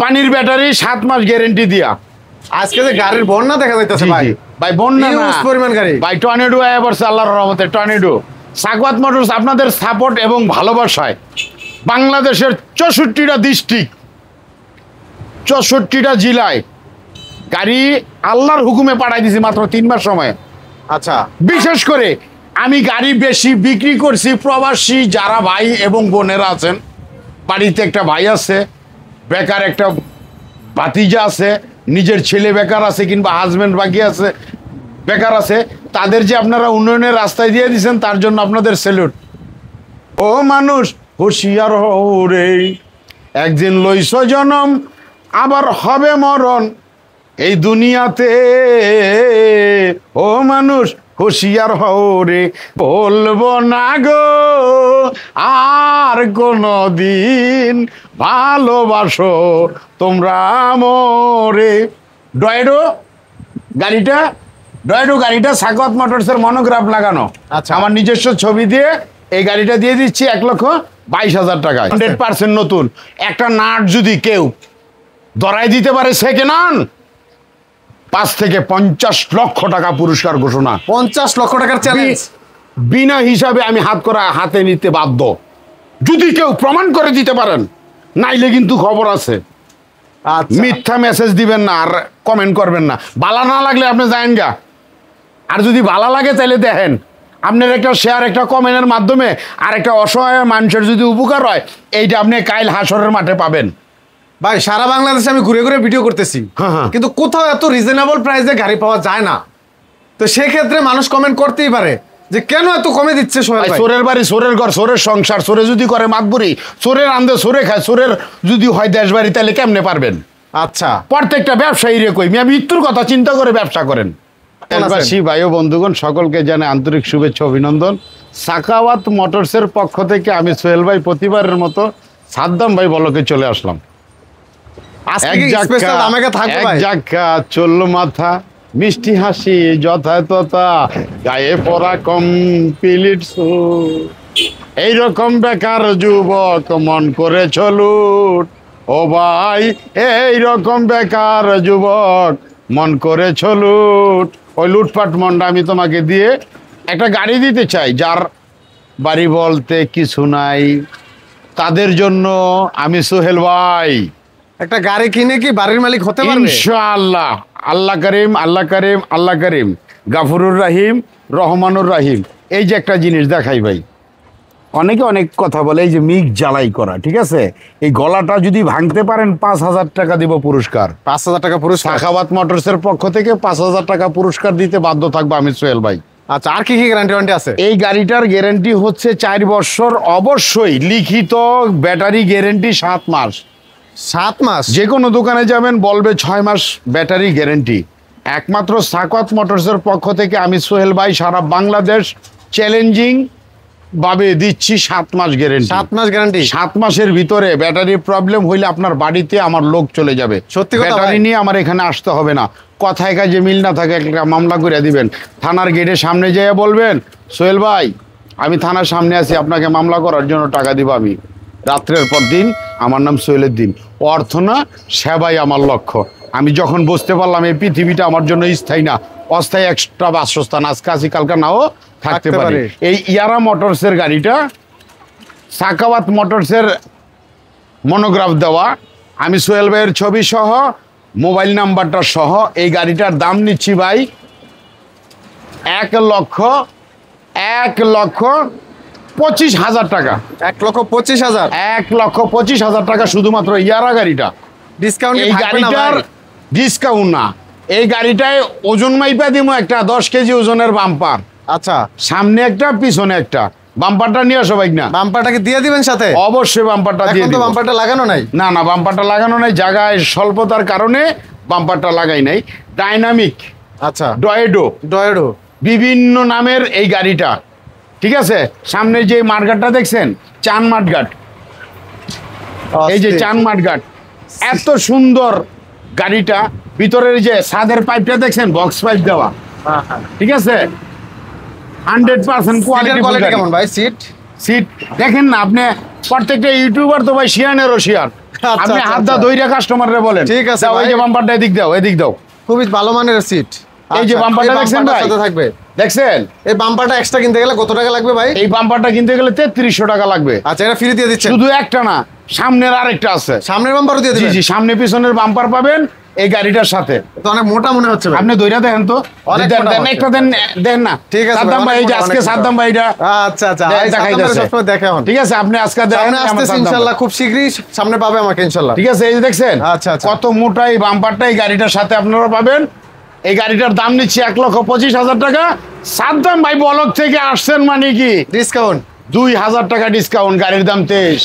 পানির ব্যাটারি 7 মাস গ্যারান্টি দিয়া। আজকে যে গাড়ির বন্যা দেখা যাইতেছে ভাই, ভাই বন্যা না, পরিমাণ গাড়ি ভাই টর্নেডো আয়া পড়ছে আল্লাহর রহমতে। টর্নেডো সাখাওয়াত মোটরস আপনাদের সাপোর্ট এবং ভালোবাসায় বাংলাদেশের 64টা ডিস্ট্রিক্ট, 64টা জেলায় গাড়ি আল্লাহর হুকুমে পাঠাই দিছি মাত্র 3 মাস সময়। আচ্ছা, বিশেষ করে আমি গাড়ি বেশি বিক্রি করছি প্রবাসী যারা ভাই এবং বোনেরা আছেন, বাড়িতে একটা ভাই আছে বেকার, একটা ভাতিজা আছে, নিজের ছেলে বেকার আছে কিংবা হাজবেন্ড বাকি আছে বেকার আছে, তাদের যে আপনারা উন্নয়নের রাস্তায় দিয়ে দিয়েছেন তার জন্য আপনাদের স্যালুট। ও মানুষ হুঁশিয়ার হও রে, একদিন লইছ জনম আবার হবে মরণ এই দুনিয়াতে। ও মানুষ হুঁশিয়ার হও রে, বলবো না গো আর কোনো দিন ভালোবাসো তোমরা মোরে। ডয়েডো গাড়িটা সাখাওয়াত মোটরসের মনোগ্রাফ লাগানো। আচ্ছা, আমার নিজস্ব ছবি দিয়ে এই গাড়িটা দিয়ে দিচ্ছি 1,22,000 টাকায়, 100% নতুন। একটা নাট যদি কেউ ধরাই দিতে পারে সেকেন্ড হ্যান্ড, 5 থেকে 50 লক্ষ টাকা পুরস্কার ঘোষণা। 50 লক্ষ টাকার চ্যালেঞ্জ বিনা হিসাবে আমি হাতে নিতে বাধ্য, যদি কেউ প্রমাণ করে দিতে পারেন, নাইলে কিন্তু খবর আছে। মিথ্যা মেসেজ দিবেন না আর কমেন্ট করবেন না। ভালো না লাগলে আপনি যায়েন গা, আর যদি ভালো লাগে তাহলে দেখেন আপনার একটা শেয়ার, একটা কমেন্টের মাধ্যমে আর একটা অসহায় মানুষের যদি উপকার হয়, এইটা আপনি কাইল হাসরের মাঠে পাবেন। ভাই সারা বাংলাদেশে আমি ঘুরে ঘুরে ভিডিও করতেছি, কিন্তু কোথাও এত রিজনেবল প্রাইসে গাড়ি পাওয়া যায় না। তো সেক্ষেত্রে মানুষ কমেন্ট করতেই পারে যে কেন এত কমে দিচ্ছে সোহেল ভাই। চোরের বাড়ি, চোরের ঘর, চোরের সংসার, চোরে যদি করে মাতবুরি, চোরের আন্দে চোরে খায়, চোরের যদি হয় দেশ বাড়ি, তাহলে কেমনে পারবেন? আচ্ছা, প্রত্যেকটা ব্যবসায়ী রে কই মিয়া মৃত্যুর কথা চিন্তা করে ব্যবসা করেন। দেশবাসী ভাই ও বন্ধুগণ সকলকে জানাই আন্তরিক শুভেচ্ছা অভিনন্দন। সাখাওয়াত মোটরসের পক্ষ থেকে আমি সোহেল ভাই প্রতিবারের মতো সাদ্দাম ভাই বলকে চলে আসলাম। চললো মাথা, মিষ্টি হাসি যথাযথতা, গায়ে পরা কমপ্লিট এইরকম বেকার যুবক মন করে চলুট। ও ভাই এইরকম বেকার যুবক মন করে চলুট। ওই লুটপাট মনটা আমি তোমাকে দিয়ে একটা গাড়ি দিতে চাই, যার বাড়ি বলতে কিছু নাই, তাদের জন্য আমি সোহেল ভাই একটা গাড়ি কিনে কি বাড়ির মালিক হতে পারবে ইনশাআল্লাহ। আল্লাহ করিম, আল্লাহ করিম, আল্লাহ করিম, গাফুরুর রাহিম, রহমানুর রাহিম। এই যে একটা জিনিস দেখাই ভাই, অনেকে অনেক কথা বলে, এই যে মিক জ্বালাই করা, ঠিক আছে, এই গলাটা যদি ভাঙতে পারেন 5,000 টাকা দিব পুরস্কার। 5,000 টাকা পুরস্কার সাখাওয়াত মোটরসের পক্ষ থেকে 5,000 টাকা পুরস্কার দিতে বাধ্য থাকবো আমি সোহেল ভাই। আচ্ছা, আর কি কি গ্যারান্টি ওয়ারেন্টি আছে? এই গাড়িটার গ্যারান্টি হচ্ছে 4 বছর, অবশ্যই লিখিত ব্যাটারি গ্যারান্টি 7 মাস। 7 মাস? যে কোনো দোকানে যাবেন বলবে 6 মাস ব্যাটারি গ্যারান্টি। একমাত্র সাখাওয়াত মোটরসের পক্ষ থেকে আমি সোহেল ভাই সারা বাংলাদেশ চ্যালেঞ্জিং ভাবে দিচ্ছি 7 মাস গ্যারান্টি। 7 মাস গ্যারান্টি? 7 মাসের ভিতরে ব্যাটারি প্রবলেম হইলে আপনার বাড়িতে আমার লোক চলে যাবে। সত্যি কথা, ব্যাটারি নিয়ে আমার এখানে আসতে হবে না। কথায় কাজে মিল না থাকে একটা মামলা করে দিবেন, থানার গেটের সামনে যেয়ে বলবেন সোহেল ভাই আমি থানার সামনে আছি, আপনাকে মামলা করার জন্য টাকা দিব আমি। রাত্রের পর দিন আমার নাম সোহেলের দিন। অর্থ না, সেবাই আমার লক্ষ্য। আমি যখন বুঝতে পারলাম এই পৃথিবীটা আমার জন্য স্থায়ী না, অস্থায়ী একটা বাসস্থান, আজকে আছি কালকে নাও থাকতে পারে। এই ইয়ারা মোটরসের গাড়িটা সাখাওয়াত মোটরসের মনোগ্রাফ দেওয়া, আমি সোহেল ভাইয়ের ছবি সহ মোবাইল নাম্বারটা সহ এই গাড়িটার দাম নিচ্ছি ভাই 1,25,000 টাকা। 1,25,000? 1,25,000 টাকা শুধুমাত্র ইয়ারা গাড়িটা। ডিসকাউন্ট? এই গাড়িটার ডিসকাউন্ট না, এই গাড়িটায় ওজন মাইপা দিমো একটা 10 কেজি ওজনের বাম্পার। আচ্ছা, সামনে একটা পিছনে একটা। বাম্পারটা নিয়ে আসো ভাই। না, বাম্পারটাকে দিয়ে দিবেন সাথে? অবশ্যই বাম্পারটা দিয়ে দিব। বাম্পারটা লাগানো নাই? না না, বাম্পারটা লাগানো নাই, জায়গায় স্বল্পতার কারণে বাম্পারটা লাগাই নাই। ডাইনামিক, আচ্ছা, ডয়েডো বিভিন্ন নামের এই গাড়িটা, ঠিক আছে। সামনে যে মাঠঘাটটা দেখছেন, চান মাঠঘাট, এই যে চান মাঠঘাট, এত সুন্দর গাড়িটা। ভিতরের যে ছাদের পাইপটা দেখছেন, বক্স পাইপ দেওয়া, ঠিক আছে, 100% কোয়ালিটি। কেমন ভাই সিট? সিট দেখেন না আপনি, প্রত্যেকটা ইউটিউবার তো ভাই শিয়ানেরও শিয়ার, আপনি হাত দা দইরা কাস্টমাররে বলেন। ঠিক আছে ওই যে বাম্পারটা এদিক দাও, এদিক দাও। খুবই ভালো মানের সিট। এই যে বাম্পারটা দেখছেন ভাই, সাথে থাকবে। দেখছেন এই বাম্পারটা এক্সট্রা কিনতে গেলে কত টাকা লাগবে ভাই? এই বাম্পারটা কিনতে গেলে 3300 টাকা লাগবে। আচ্ছা, এটা ফ্রি দিয়ে দিচ্ছেন? শুধু একটা না, সামনের আরেকটা আছে। সামনের বাম্পারও দিয়ে দিবেন? জি জি, সামনে পিছনের বাম্পার পাবেন এই গাড়িটার সাথে। তো অনেক মোটা মনে হচ্ছে ভাই। আপনি দইরা দেখেন তো, একটা দেন না। ঠিক আছে সাদ্দাম ভাই, এই যে আজকে সাদ্দাম ভাই এটা আচ্ছা আচ্ছা দেখাইতেছে। সবসময় দেখে এখন। ঠিক আছে, আপনি আজকে দেখেন, সামনে আসতেছে ইনশাআল্লাহ, খুব শীঘ্রই সামনে পাবে আমাকে ইনশাআল্লাহ। ঠিক আছে, এই যে দেখছেন আচ্ছা আচ্ছা, কত মোটা এই বাম্পারটা এই গাড়িটার সাথে আপনারা পাবেন। এই গাড়িটার দাম নিচ্ছে 1,25,000 টাকা। সাদ্দাম ভাই ব্লক থেকে আসছেন মানে কি ডিসকাউন্ট 2000 টাকা ডিসকাউন্ট, গাড়ির দাম 23।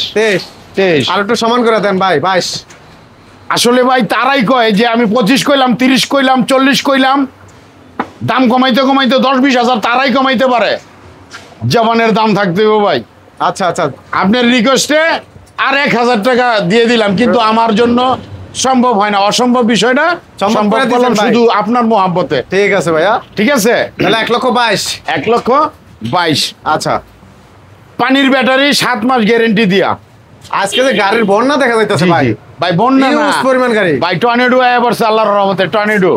আর একটু সমান করে দেন ভাই, 22। আসলে ভাই তারাই কয় যে আমি 25 কইলাম, 30 কইলাম, 40 কইলাম, দাম কমাইতে কমাইতে 10-20 হাজার তারাই কমাইতে পারে। জবানের দাম থাকতে হবে ভাই। আচ্ছা আচ্ছা, আপনার রিকোয়েস্টে আর 1000 টাকা দিয়ে দিলাম, কিন্তু আমার জন্য সম্ভব হয় না, অসম্ভব বিষয় না, সম্ভব করলাম শুধু আপনার মোহাব্বতে। ঠিক আছে ভাইয়া, ঠিক আছে, তাহলে 1,22,000। 1,22,000। আচ্ছা, পানির ব্যাটারি 7 মাস গ্যারেন্টি দিয়া। আজকে যে গাড়ির বন্যা দেখা যাইতেছে ভাই, ভাই বন্যা না, পরিমাণ গাড়ি ভাই টর্নেডো আয়া পড়ছে আল্লাহর রহমতে, টর্নেডো।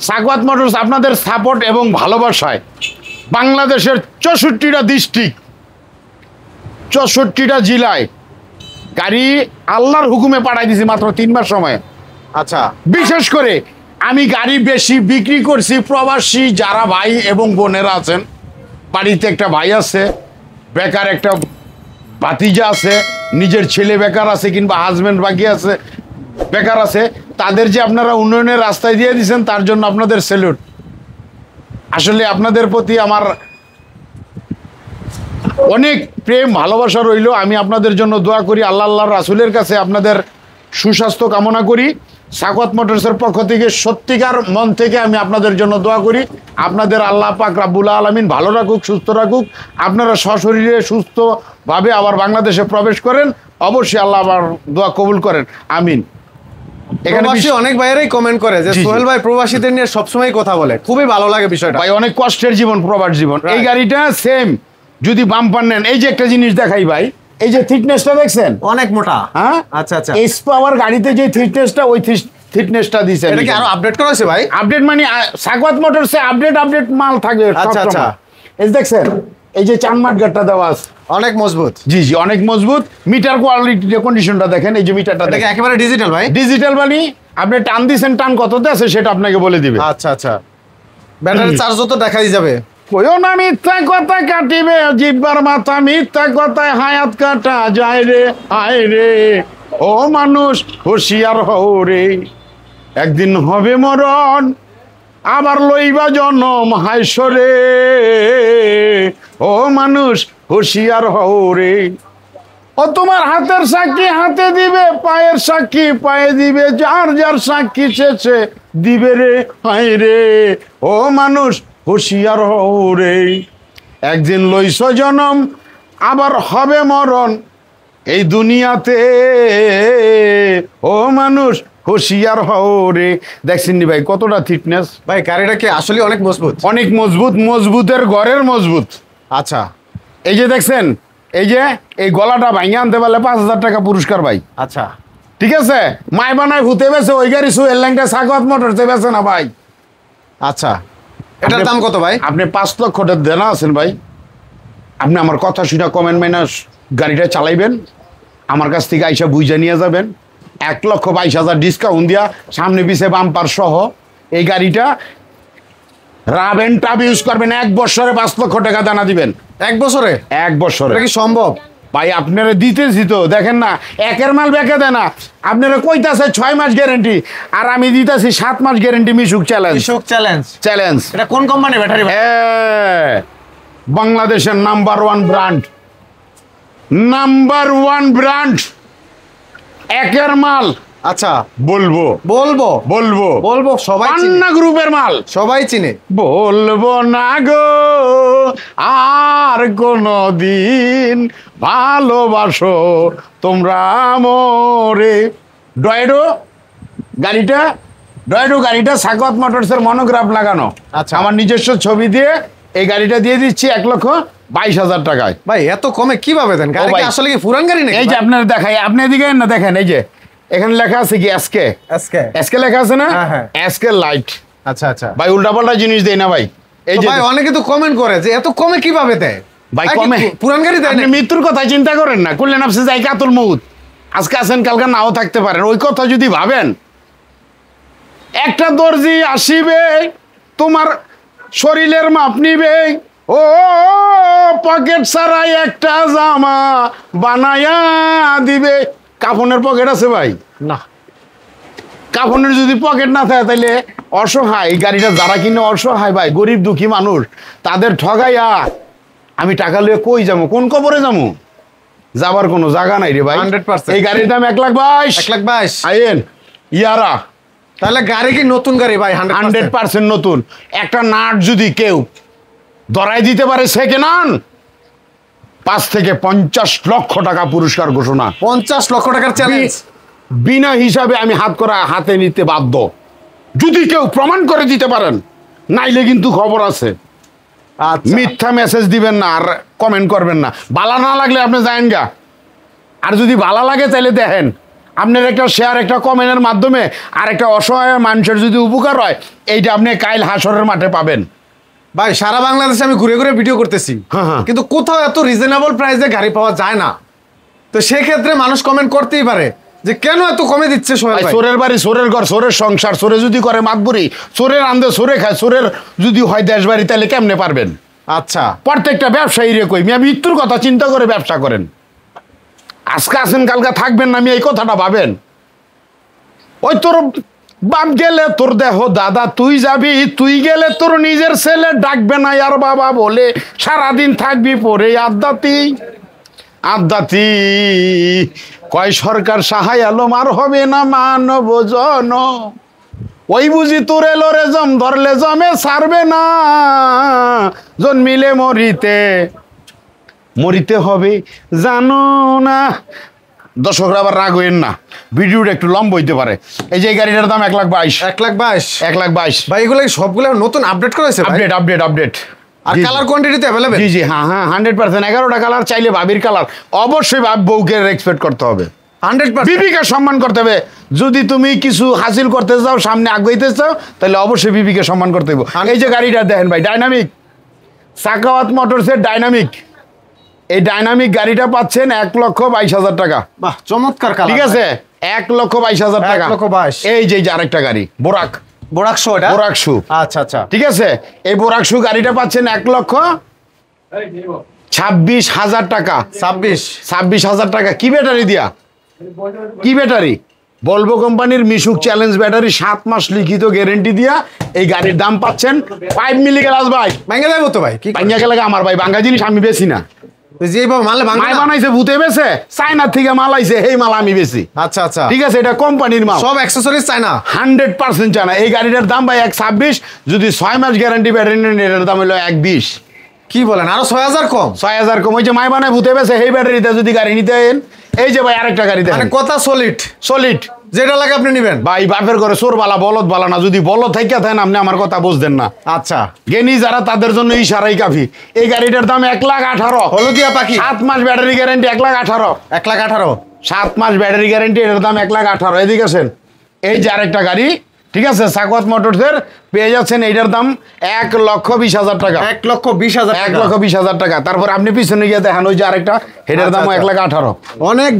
সাকওয়াত মোটরস আপনাদের সাপোর্ট এবং ভালোবাসায় বাংলাদেশের 64টা ডিস্ট্রিক্ট, 64টা জেলায় গাড়ি আল্লাহর হুকুমে পাঠাই দিছি মাত্র 3 মাস সময়। আচ্ছা, বিশেষ করে আমি গাড়ি বেশি বিক্রি করছি প্রবাসী যারা ভাই এবং বোনেরা আছেন, বাড়িতে একটা ভাই আছে, বেকার একটা ভাতিজা আছে, নিজের ছেলে বেকার আছে কিংবা হাজবেন্ড বাকি আছে বেকার আছে, তাদের যে আপনারা উন্নয়নের রাস্তায় দিয়ে দিয়েছেন তার জন্য আপনাদের স্যালুট। আসলে আপনাদের প্রতি আমার অনেক প্রেম ভালোবাসা রইল। আমি আপনাদের জন্য দোয়া করি, আল্লাহর রাসূলের কাছে আপনাদের সুস্বাস্থ্য কামনা করি। সাকওয়াত মোটরসের পক্ষ থেকে সত্যিকার মন থেকে আমি আপনাদের জন্য দোয়া করি, আপনাদের আল্লাহ পাক রাব্বুল আলামিন ভালো রাখুক, সুস্থ রাখুক, আপনারা সশরীরে সুস্থভাবে আবার বাংলাদেশে প্রবেশ করেন। অবশ্যই আল্লাহ আবার দোয়া কবুল করেন, আমিন। এখানে অনেক ভাইয়েরাই কমেন্ট করে যে সোহেল ভাই প্রবাসীদের নিয়ে সবসময় কথা বলে, খুবই ভালো লাগে বিষয়টা। ভাই অনেক কষ্টের জীবন প্রবাস জীবন। এই গাড়িটা সেম যদি বাম্পার নেন, এই যে একটা জিনিস দেখাই ভাই, এই যে থিকনেসটা দেখছেন অনেক মোটা। হ্যাঁ, আচ্ছা আচ্ছা, এস পাওয়ার গাড়িতে যে থিকনেসটা, ওই থিকনেসটা দিয়েছে। এটা কি আরো আপডেট করা হয়েছে ভাই? আপডেট মানে সাকওয়াত মোটরসে আপডেট মাল থাকে। আচ্ছা আচ্ছা, এই দেখছেন এই যে চানমাট গাটটা দেওয়া আছে, অনেক মজবুত। জি জি, অনেক মজবুত। মিটার কোয়ালিটি কন্ডিশনটা দেখেন, এই যে মিটারটা দেখেন একেবারে ডিজিটাল ভাই। ডিজিটাল মানে আপনি টান দিছেন, টান কততে আছে সেটা আপনাকে বলে দিবে। আচ্ছা আচ্ছা, ব্যাটারি চার্জও তো দেখাই যাবে। কইও না মিথ্যা কথা কাটিবে জিব্বার মাথা, মিথ্যা কথায় হায়াত কাটা যায় রে, আয় রে ও মানুষ হুঁশিয়ার হও রে, একদিন হবে মরণ আবার লইবা জনম হাইসরে, ও মানুষ হুঁশিয়ার হও রে। ও তোমার হাতের সাক্ষী হাতে দিবে, পায়ের সাক্ষী পায়ে দিবে, যার যার সাক্ষী শেষে দিবে রে, হায় রে ও মানুষ হুঁশিয়ার হও রে, একদিন লইছ জনম আবার হবে মরণ এই দুনিয়াতে, ও মানুষ হুঁশিয়ার হও রে। দেখছেন নি ভাই কতটা থিকনেস? ভাই গাড়িটা কি আসলে অনেক মজবুত? অনেক মজবুত, মজবুতের ঘরের মজবুত। আচ্ছা, এই যে দেখছেন, এই যে এই গলাটা ভাঙে আনতে পারলে 5000 টাকা পুরস্কার ভাই। আচ্ছা, ঠিক আছে, মাই বানায় ভূতে বেছে ওই গাড়ি সোহেল ল্যাংটা সাকওয়াত মোটরসে বেছে না ভাই। আচ্ছা, এটার দাম কত ভাই? আপনি 5 লক্ষ টাকা দেনা আছেন ভাই, আপনি আমার কথা শুনে কমেন্ট মাইনাস গাড়িটা চালাইবেন, আমার কাছ থেকে আইসা বুঝে নিয়ে যাবেন। 1,22,000 ডিসকাউন্ট দিয়া সামনে পিছে বাম্পার সহ এই গাড়িটা রাব এন্ড টাব ইউজ করবেন, 1 বছরে 5 লক্ষ টাকা দানা দিবেন। 1 বছরে? 1 বছরে কি সম্ভব ভাই? আপনারা দিতেছি তো, দেখেন না একের মাল বেঁকে দেয় না। আপনারা কইতাছে 6 মাস গ্যারেন্টি, আর আমি দিতেছি 7 মাস গ্যারেন্টি। মিশুক চ্যালেঞ্জ, মিশুক চ্যালেঞ্জ, চ্যালেঞ্জ। এটা কোন কোম্পানির ব্যাটারি ভাই? বাংলাদেশের নাম্বার 1 ব্র্যান্ড, নাম্বার 1 ব্র্যান্ড, একের মাল। আচ্ছা, বলবো বলবো বলবো বলবো, সবাই পান্না গ্রুপের মাল, সবাই চিনে। বলবো না গো আর কোনদিন, ভালোবাসো তোমরা মোরে। ডয়েডো গাড়িটা, ডয়েডো গাড়িটা সাকওয়াত মোটরসের মনোগ্রাফ লাগানো। আচ্ছা, আমার নিজস্ব ছবি দিয়ে এই গাড়িটা দিয়ে দিচ্ছি 1,22,000 টাকায়। ভাই এত কমে কিভাবে দেন? গাড়ি কি আসলে কি পুরান গাড়ি নাকি? এই যে আপনারা দেখাই, আপনি এদিকে না দেখেন, এই যে এখানে লেখা আছে কি এসকে? এসকে এসকে লেখা আছে না? হ্যাঁ। SK light. আচ্ছা আচ্ছা ভাই উল্টাপাল্টা জিনিস দেই না ভাই। এই যে ভাই অনেকে তো কমেন্ট করে যে এত কমে কিভাবে দেয় ভাই, কমে পুরান গাড়ি দেয় আপনি নাকি? মৃত্যুর কথা চিন্তা করেন না, করলেন আপনি যাই কাতুল মউত, আজকে আছেন কালকে নাও থাকতে পারেন। ওই কথা যদি ভাবেন, একটা দর্জি আসিবে তোমার শরীরের মাপ নিবে, ও পকেট ছাড়াই একটা জামা বানায়া দিবে। কাফনের পকেট আছে ভাই? না। কাফনের যদি পকেট না থাকে তাহলে অসহায় গাড়িটা যারা কিনে অসহায় ভাই, গরিব দুঃখী মানুষ, তাদের ঠগাইয়া আমি টাকা লইয়া কই যাবো, কোন কবরে যাবো? যাবার কোনো জায়গা নাই রে ভাই। 100%। এই গাড়ির দাম 1,22,000। 1,22,000 আইন ইয়ারা তাহলে গাড়ি কি নতুন গাড়ি ভাই? 100% নতুন। একটা নাট যদি কেউ ধরাই দিতে পারে সেকেন্ড হ্যান্ড, 5 থেকে 50 লক্ষ টাকা পুরস্কার ঘোষণা। 50 লক্ষ টাকার চ্যালেঞ্জ। বিনা হিসাবে আমি হাতে নিতে বাধ্য, যদি কেউ প্রমাণ করে দিতে পারেন। নাইলে কিন্তু খবর আছে। আচ্ছা মিথ্যা মেসেজ দিবেন না আর কমেন্ট করবেন না। ভালো না লাগলে আপনি যায়েন গা, আর যদি ভালো লাগে তাহলে দেখেন আপনার একটা শেয়ার, একটা কমেন্টের মাধ্যমে আর একটা অসহায় মানুষের যদি উপকার হয়, এইটা আপনি কাইল হাসরের মাঠে পাবেন। ভাই সারা বাংলাদেশে আমি ঘুরে ঘুরে ভিডিও করতেছি, হ্যাঁ। কিন্তু কোথাও এত রিজনেবল প্রাইসে গাড়ি পাওয়া যায় না। তো সেক্ষেত্রে মানুষ কমেন্ট করতেই পারে যে কেন এত কমে দিচ্ছে সোহেল ভাই? চোরের বাড়ি, চোরের ঘর, চোরের সংসার, চোরে যদি করে মাতবুরি, চোরের আন্দে চোরে খায়, চোরের যদি হয় দেশ বাড়ি, তাহলে কেমনে পারবেন? আচ্ছা প্রত্যেকটা ব্যবসায়ী রে কই, মিয়া মৃত্যুর কথা চিন্তা করে ব্যবসা করেন। আজকে আছেন কালকে থাকবেন না, আমি এই কথাটা ভাবেন। ওই তোর বাপ গেলে তোর দেহ দাদা তুই যাবি, তুই গেলে তোর নিজের ছেলে ডাকবে না আর বাবা বলে, সারাদিন থাকবি পরে আদ্যাতি আদ্যাতি। কয় সরকার সাহায় আলম আর হবে না মানব জন, ওই বুঝি তোরে লরে জম ধরলে জমে ছাড়বে না, জন্মিলে মরিতে হবে জানো না। দর্শকরা আবার রাগ হইেন না, ভিডিওটা একটু লম্বা হইতে পারে। এই যে এই গাড়িটার দাম 1,22,000। 1,22,000 1,22,000 ভাই, এগুলো কি সবগুলো নতুন আপডেট করেছে ভাই? আপডেট। আর কালার কোয়ান্টিটিতে अवेलेबल? জি জি, হ্যাঁ 100%। 11টা কালার, চাইলে ভাবির কালার। অবশ্যই বউকে রেসপেক্ট করতে হবে, 100%। বিবিকে সম্মান করতে হবে। যদি তুমি কিছু হাসিল করতে চাও, সামনে আগাইতে চাও, তাহলে অবশ্যই বিবিকে সম্মান করতে হবে। এই যে গাড়িটা দেখেন ভাই, ডাইনামিক, সাখাওয়াত মোটরসের ডাইনামিক। এই ডাইনামিক গাড়িটা পাচ্ছেন 1,22,000 টাকা। বাহ, চমৎকার কালার। ঠিক আছে, 1,22,000 টাকা। 1,22,000। এই যে আরেকটা গাড়ি বোরাক, বোরাক শো এটা? বোরাক শু। আচ্ছা আচ্ছা, ঠিক আছে, এই বোরাক শু গাড়িটা পাচ্ছেন 1,26,000 টাকা। 26,000 টাকা। কি ব্যাটারি দিয়া? কি ব্যাটারি? ভলভো কোম্পানির মিশুক চ্যালেঞ্জ ব্যাটারি, 7 মাস লিখিত গ্যারেন্টি দিয়া এই গাড়ির দাম পাচ্ছেন 5 মিলি গ্লাস ভাই। ভাঙা যাবে তো ভাই? কি ভাঙা গেলে আমার ভাই, ভাঙা জিনিস আমি বেশি না। যে মাল মাল বানাইছে ভূতে বেছে, চায়নার থেকে মাল আইছে, এই মাল আমি বেশি। আচ্ছা আচ্ছা, ঠিক আছে, এটা কোম্পানির মাল, সব অ্যাকসেসরিজ চায়না। 100% চায়না। এই গাড়িটার দাম ভাই 1,26,000। যদি 6 মাস গ্যারান্টি ব্যাটারি নেন, এটার দাম হলো 1,20,000। কি বলেন, আরো 6,000 কম? 6,000 কম। ওই যে মাই বানায় ভূতে বেছে, এই ব্যাটারিতে যদি গাড়ি নিতে এন, এই যে ভাই আরেকটা গাড়ি মানে দেখেন, কথা সলিড, যেটা লাগে আপনি নেবেন ভাই। বাপের ঘরে চোর বালা, বলদ বালা না। যদি বলদ থেকে থাকেন, আপনি আমার কথা বুঝতেন না। আচ্ছা, জ্ঞানী যারা, তাদের জন্য ইশারাই কাফি। এই গাড়িটার দাম 1,18,000। হলদিয়া পাখি, 7 মাস ব্যাটারি গ্যারান্টি, 1,18,000। 1,18,000। 7 মাস ব্যাটারি গ্যারান্টি, এটার দাম 1,18,000। এদিকে আছেন, এই যে আরেকটা গাড়ি, ঠিক আছে, সাখাওয়াত মোটরসের, পেয়ে যাচ্ছেন এইটার দাম 1,20,000 টাকা। 1,20,000 টাকা। 1,20,000 টাকা। তারপর আপনি পিছনে গিয়ে দেখেন, ওই যে আরেকটা, এটার দাম 1,18,000। অনেক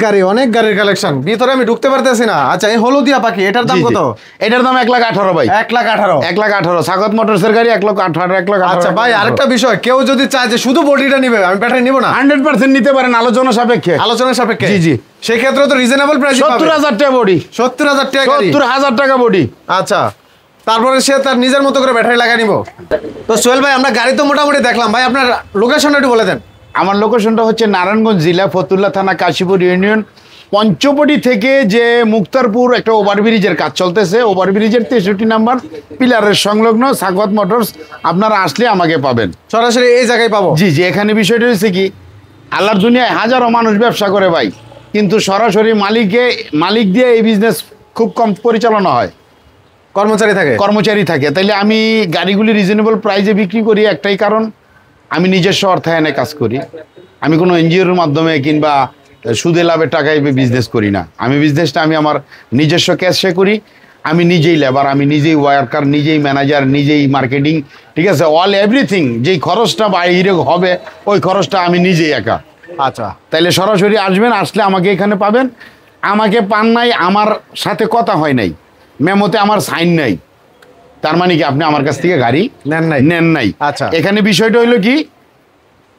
গাড়ির কালেকশন, ভিতরে আমি ঢুকতে পারতেছি না। আচ্ছা, এই হলদিয়া পাখি, এটার দাম কত? এটার দাম 1,18,000 ভাই। 1,18,000। 1,18,000 সাখাওয়াত মোটরসের গাড়ি, 1,18,000। আচ্ছা ভাই, আরেকটা বিষয়, কেউ যদি চায় যে শুধু বডিটা নিবে, আমি ব্যাটারি নিব না? 100% নিতে পারেন, আলোচনা সাপেক্ষে। জি জি, সেই ক্ষেত্রে তো রিজনেবল প্রাইস পাবে। 70,000 টাকা বডি। 70,000 টাকা গাড়ি। 70,000 টাকা বডি। আচ্ছা, তারপরে সে তার নিজের মতো করে ব্যাটারি লাগা নিব। তো সোহেল ভাই, আমরা গাড়ি তো মোটামুটি দেখলাম, ভাই আপনার লোকেশনটা একটু বলে দেন। আমার লোকেশনটা হচ্ছে নারায়ণগঞ্জ জেলা, ফতুল্লা থানা, কাশীপুর ইউনিয়ন, পঞ্চবটি থেকে যে মুক্তারপুর একটা ওভারব্রিজের কাজ চলতেছে, ওভারব্রিজের 63 নাম্বার পিলারের সংলগ্ন সাখাওয়াত মোটরস। আপনারা আসলে আমাকে পাবেন, সরাসরি এই জায়গায় পাবো। জি জি। এখানে বিষয়টা হচ্ছে কি, আল্লাহর দুনিয়ায় হাজারো মানুষ ব্যবসা করে ভাই, কিন্তু সরাসরি মালিক দিয়ে এই বিজনেস খুব কম পরিচালনা হয়, কর্মচারী থাকে। তাইলে আমি গাড়িগুলি রিজনেবল প্রাইসে বিক্রি করি একটাই কারণ, আমি নিজস্ব অর্থায়নে কাজ করি। আমি কোনো এনজিওর মাধ্যমে কিংবা সুদে লাভের টাকায় বিজনেস করি না। আমি বিজনেসটা আমি আমার নিজস্ব ক্যাশে করি। আমি নিজেই লেবার, আমি নিজেই ওয়ার্কার, নিজেই ম্যানেজার, নিজেই মার্কেটিং, ঠিক আছে, অল এভরিথিং। যেই খরচটা বাইরে হবে ওই খরচটা আমি নিজেই একা। আচ্ছা, তাইলে সরাসরি আসবেন, আসলে আমাকে এখানে পাবেন। আমাকে পান নাই, আমার সাথে কথা হয় নাই, মেমোতে আমার সাইন নাই, তার মানে কি আপনি আমার কাছ থেকে গাড়ি নেন নাই। আচ্ছা, এখানে বিষয়টা হইলো কি,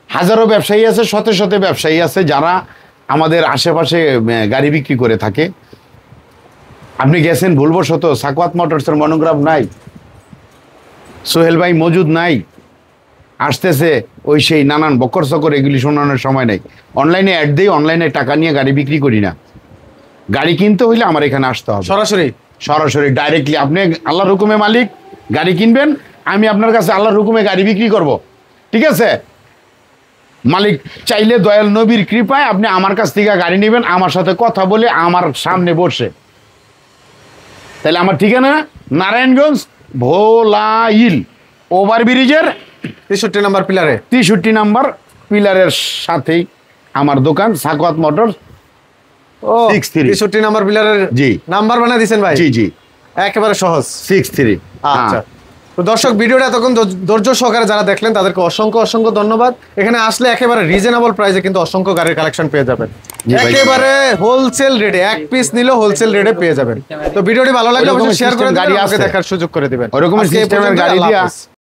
হাজারো ব্যবসায়ী আছে, শতে শতে ব্যবসায়ী আছে যারা আমাদের আশেপাশে গাড়ি বিক্রি করে থাকে। আপনি গেছেন ভুলবশত, সাকওয়াত মোটরসের মনোগ্রাফ নাই, সোহেল ভাই মজুদ নাই, আসতেছে ওই সেই নানান বকর সকর, এগুলি শোনানোর সময় নেই। অনলাইনে অ্যাড দিই, অনলাইনে টাকা নিয়ে গাড়ি বিক্রি করি না। গাড়ি কিনতে হইলে আমার এখানে আসতে হবে সরাসরি ডাইরেক্টলি। আপনি আল্লাহর হুকুমে মালিক, গাড়ি কিনবেন, আমি আপনার কাছে আল্লাহর হুকুমে গাড়ি বিক্রি করব, ঠিক আছে। মালিক চাইলে দয়াল নবীর কৃপায় আপনি আমার কাছ থেকে গাড়ি নেবেন, আমার সাথে কথা বলে আমার সামনে বসে। তাহলে আমার ঠিকানা নারায়ণগঞ্জ ভোলাইল ওভারব্রিজের 63 নম্বর পিলারে, 63 নম্বর পিলারের সাথেই আমার দোকান সাকওয়াত মোটরস। ও 63 নম্বর পিলারের জি নাম্বার বানায় দিয়েছেন ভাই? জি জি, একেবারে সহজ 63। আচ্ছা, তো দর্শক ভিডিওটা এতক্ষণ ধৈর্য সহকারে যারা দেখলেন তাদেরকে অসংখ্য অসংখ্য ধন্যবাদ। এখানে আসলে একেবারে রিজনেবল প্রাইসে কিন্তু অসংখ্য গাড়ির কালেকশন পেয়ে যাবেন, একেবারে হোলসেল রেটে, এক পিস নিলেও হোলসেল রেটে পেয়ে যাবেন। তো ভিডিওটি ভালো লাগলে অবশ্যই শেয়ার করে গাড়ি আজকে দেখার সুযোগ করে দিবেন। ওরকম সিস্টেমের গাড়ি দিয়া